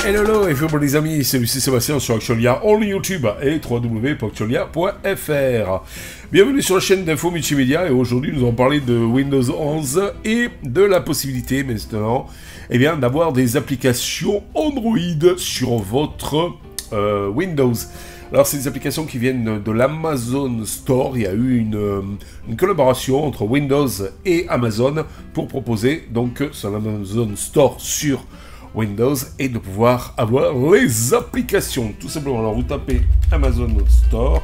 Hello et bonjour les amis, c'est Lucie Sébastien sur Actualia en YouTube et www.actualia.fr. Bienvenue sur la chaîne d'Info Multimédia et aujourd'hui nous allons parler de Windows 11 et de la possibilité maintenant d'avoir des applications Android sur votre Windows. Alors c'est des applications qui viennent de l'Amazon Store. Il y a eu une collaboration entre Windows et Amazon pour proposer donc son Amazon Store sur Windows et de pouvoir avoir les applications. Tout simplement, alors vous tapez Amazon Store.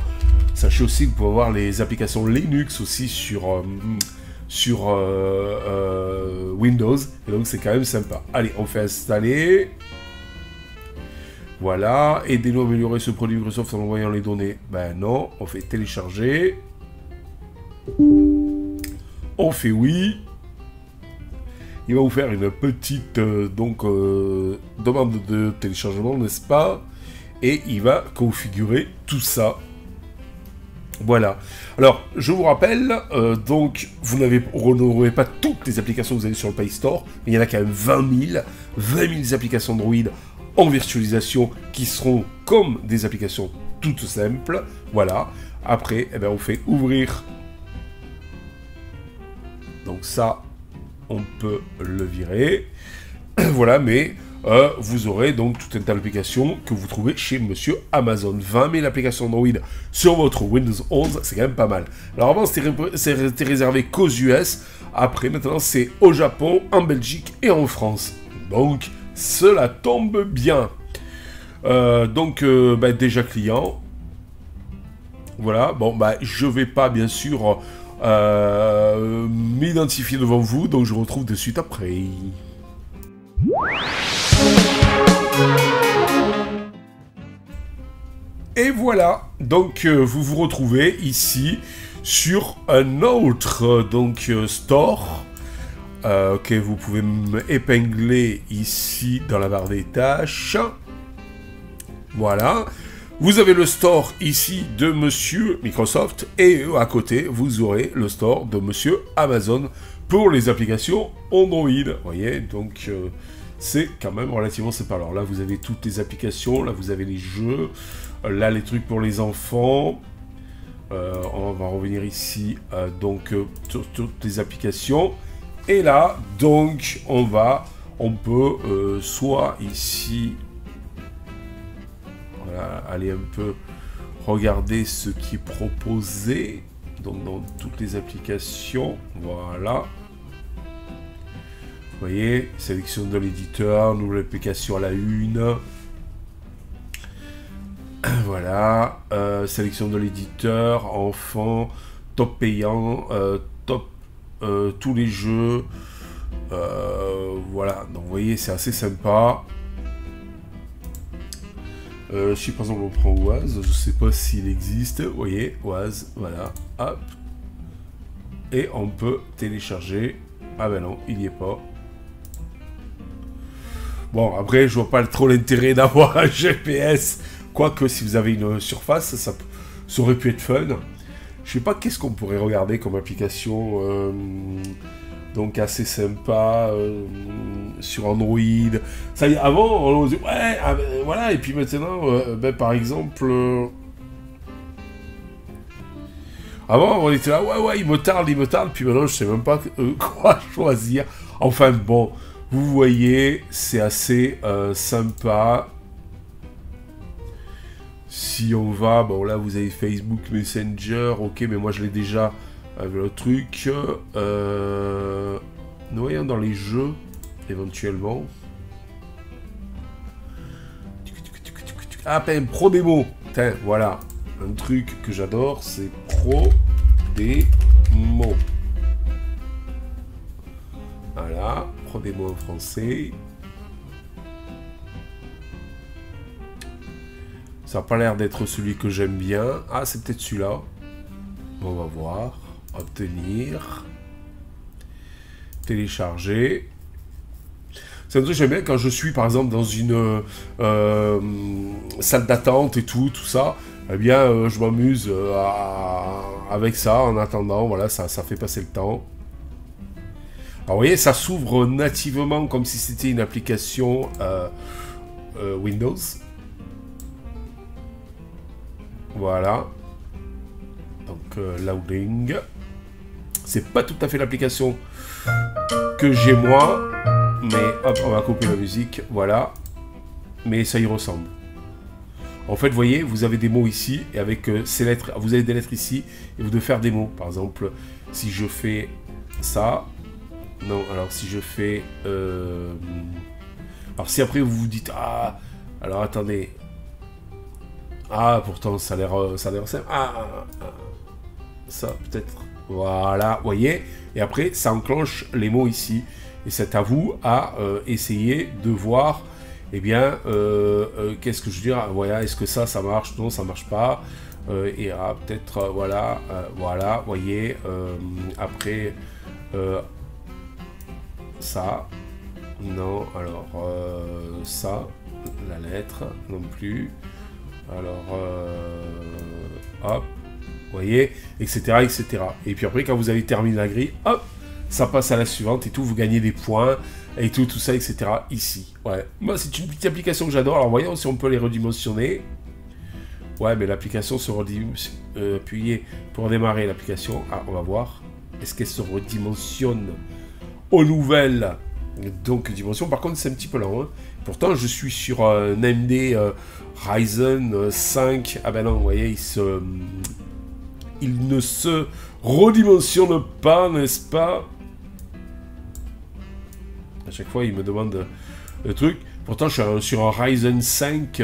Sachez aussi que vous pouvez avoir les applications Linux aussi sur Windows. Et donc c'est quand même sympa. Allez, on fait installer. Voilà, aidez-nous à améliorer ce produit Microsoft en envoyant les données. Ben non, on fait télécharger. On fait oui. Il va vous faire une petite demande de téléchargement, n'est-ce pas? Et il va configurer tout ça. Voilà. Alors, je vous rappelle, donc, vous n'aurez pas toutes les applications que vous avez sur le Play Store, mais il y en a quand même 20 000 applications Android en virtualisation qui seront comme des applications toutes simples. Voilà. Après, on fait ouvrir. Donc ça, on peut le virer. Voilà, mais vous aurez donc tout un tas d'applications que vous trouvez chez Monsieur Amazon. 20 000 applications Android sur votre Windows 11, c'est quand même pas mal. Alors avant, c'était réservé qu'aux US. Après, maintenant, c'est au Japon, en Belgique et en France. Donc, cela tombe bien. Déjà client. Voilà, bon, je vais pas, bien sûr, m'identifier devant vous, donc je vous retrouve de suite après. Et voilà, donc vous vous retrouvez ici sur un autre store. Que vous pouvez épingler ici dans la barre des tâches. Voilà. Vous avez le store ici de Monsieur Microsoft et à côté, vous aurez le store de Monsieur Amazon pour les applications Android. Vous voyez, donc c'est quand même relativement sympa. Alors là, vous avez toutes les applications, là vous avez les jeux, là les trucs pour les enfants. On va revenir ici sur toutes les applications. Et là, donc, on peut soit ici, voilà, aller un peu regarder ce qui est proposé, donc dans toutes les applications, voilà. Vous voyez, sélection de l'éditeur, nouvelle application à la une. Voilà, sélection de l'éditeur, enfant, top payant, tous les jeux, voilà, donc vous voyez, c'est assez sympa. Si par exemple on prend Oise, je sais pas s'il existe, vous voyez, Oise, voilà, hop, et on peut télécharger. Ah ben non, il n'y est pas. Bon, après, je vois pas trop l'intérêt d'avoir un GPS, quoique si vous avez une surface, ça aurait pu être fun. Je sais pas qu'est-ce qu'on pourrait regarder comme application donc assez sympa sur Android. Ça y est, avant on disait ouais, voilà, et puis maintenant par exemple avant on était là ouais il me tarde, puis maintenant je sais même pas quoi choisir. Enfin bon, vous voyez, c'est assez sympa. Si on va, bon là vous avez Facebook Messenger, ok, mais moi je l'ai déjà avec le truc. Nous voyons dans les jeux, éventuellement. Ah, Pro Démo. Voilà, un truc que j'adore, c'est Pro Démo. Voilà, Pro Démo en français. Ça n'a pas l'air d'être celui que j'aime bien. Ah, c'est peut-être celui-là. On va voir. Obtenir. Télécharger. C'est un truc que j'aime bien quand je suis, par exemple, dans une salle d'attente et tout ça. Eh bien, je m'amuse avec ça en attendant. Voilà, ça fait passer le temps. Alors, vous voyez, ça s'ouvre nativement comme si c'était une application Windows. Voilà. Donc loading. C'est pas tout à fait l'application que j'ai moi, mais hop, on va couper la musique, voilà. Mais ça y ressemble. En fait, vous voyez, vous avez des mots ici, et avec ces lettres, vous avez des lettres ici, et vous devez faire des mots. Par exemple, si je fais ça, non, alors si je fais... alors si après vous vous dites, ah, alors attendez, ah, pourtant ça a l'air simple, ça peut-être, voilà, vous voyez, et après ça enclenche les mots ici, et c'est à vous à essayer de voir, eh bien, qu'est-ce que je veux dire, voilà, est-ce que ça marche, non, ça marche pas, et peut-être, voilà, voilà, voyez, après, ça, non, alors, ça, la lettre, non plus, alors, hop, vous voyez, etc., etc. Et puis après, quand vous avez terminé la grille, hop, ça passe à la suivante et tout, vous gagnez des points, et tout ça, etc., ici. Ouais, moi, c'est une petite application que j'adore, alors voyons si on peut les redimensionner. Ouais, mais l'application se redimensionne, appuyez pour démarrer l'application. Ah, on va voir, est-ce qu'elle se redimensionne aux nouvelles donc dimensions. Par contre, c'est un petit peu lent, hein. Pourtant, je suis sur un AMD Ryzen 5. Ah ben non, vous voyez, il ne se redimensionne pas, n'est-ce pas? À chaque fois, il me demande le truc. Pourtant, je suis sur un Ryzen 5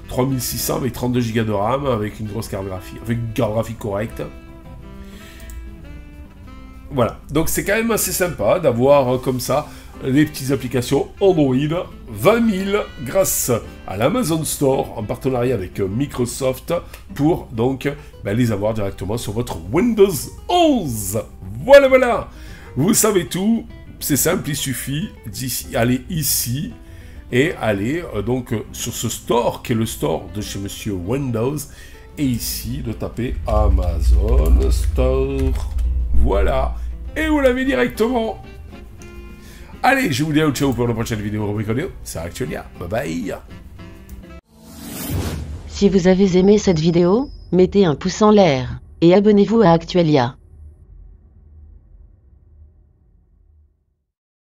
3600 avec 32 Go de RAM, avec une grosse carte graphique, avec une carte graphique correcte. Voilà, donc c'est quand même assez sympa d'avoir comme ça les petites applications Android 20 000 grâce à l'Amazon Store en partenariat avec Microsoft pour donc les avoir directement sur votre Windows 11. Voilà, voilà, vous savez tout, c'est simple, il suffit d'aller ici et aller donc sur ce store qui est le store de chez Monsieur Windows et ici de taper Amazon Store. Voilà, et vous l'avez directement. Allez, je vous dis ciao pour la prochaine vidéo rubrique audio. C'est Actualia. Bye bye. Si vous avez aimé cette vidéo, mettez un pouce en l'air et abonnez-vous à Actualia.